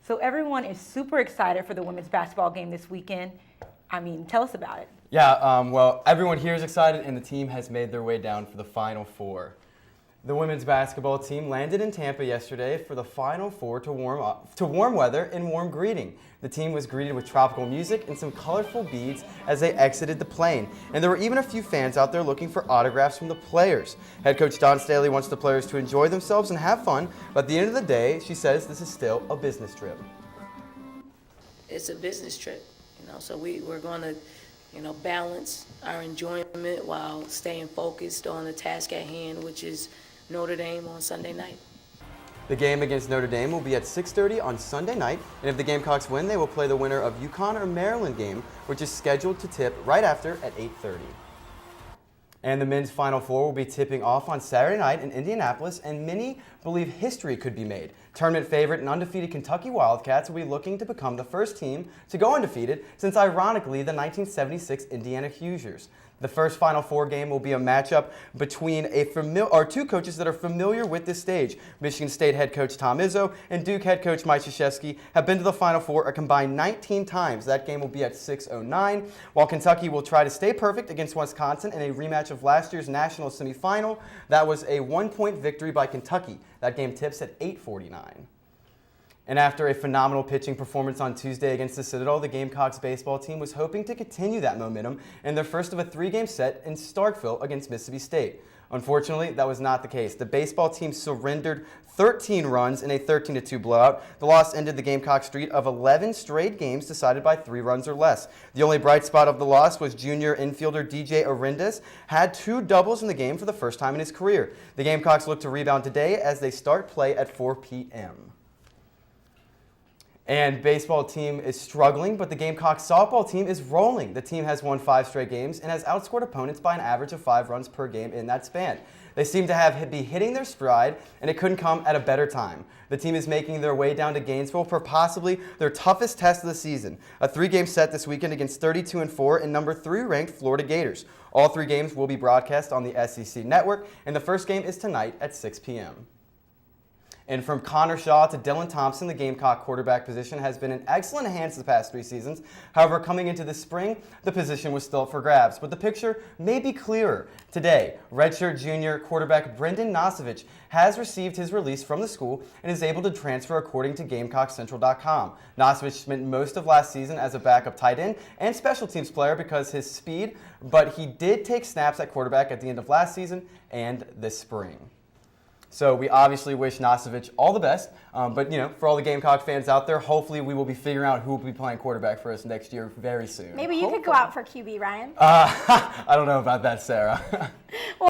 So everyone is super excited for the women's basketball game this weekend. I mean, tell us about it. Yeah, well, everyone here is excited, and the team has made their way down for the Final Four. The women's basketball team landed in Tampa yesterday for the Final Four to warm weather and warm greeting. The team was greeted with tropical music and some colorful beads as they exited the plane. And there were even a few fans out there looking for autographs from the players. Head coach Dawn Staley wants the players to enjoy themselves and have fun, but at the end of the day, she says this is still a business trip. It's a business trip, so we're going to, balance our enjoyment while staying focused on the task at hand, which is Notre Dame on Sunday night. The game against Notre Dame will be at 6:30 on Sunday night, and if the Gamecocks win, they will play the winner of UConn or Maryland game, which is scheduled to tip right after at 8:30. And the men's Final Four will be tipping off on Saturday night in Indianapolis, and many believe history could be made. Tournament favorite and undefeated Kentucky Wildcats will be looking to become the first team to go undefeated since, ironically, the 1976 Indiana Hoosiers. The first Final Four game will be a matchup between two coaches that are familiar with this stage. Michigan State head coach Tom Izzo and Duke head coach Mike Krzyzewski have been to the Final Four a combined 19 times. That game will be at 6:09, while Kentucky will try to stay perfect against Wisconsin in a rematch of last year's national semifinal. That was a 1-point victory by Kentucky. That game tips at 8:49. And after a phenomenal pitching performance on Tuesday against the Citadel, the Gamecocks baseball team was hoping to continue that momentum in their first of a 3-game set in Starkville against Mississippi State. Unfortunately, that was not the case. The baseball team surrendered 13 runs in a 13-2 blowout. The loss ended the Gamecock streak of 11 straight games decided by 3 runs or less. The only bright spot of the loss was junior infielder DJ Arendas had 2 doubles in the game for the first time in his career. The Gamecocks look to rebound today as they start play at 4 p.m. And baseball team is struggling, but the Gamecocks softball team is rolling. The team has won 5 straight games and has outscored opponents by an average of 5 runs per game in that span. They seem to be hitting their stride, and it couldn't come at a better time. The team is making their way down to Gainesville for possibly their toughest test of the season, a 3-game set this weekend against 32-4 and number 3 ranked Florida Gators. All 3 games will be broadcast on the SEC network, and the first game is tonight at 6 p.m. And from Connor Shaw to Dylan Thompson, the Gamecock quarterback position has been in excellent hands the past 3 seasons. However, coming into the spring, the position was still up for grabs. But the picture may be clearer. Today, redshirt junior quarterback Brendan Nosovich has received his release from the school and is able to transfer according to GamecockCentral.com. Nosovich spent most of last season as a backup tight end and special teams player because his speed, but he did take snaps at quarterback at the end of last season and this spring. So we obviously wish Nosovich all the best, but for all the Gamecock fans out there, hopefully we will be figuring out who will be playing quarterback for us next year very soon. Maybe you could go out for QB, Ryan. I don't know about that, Sarah.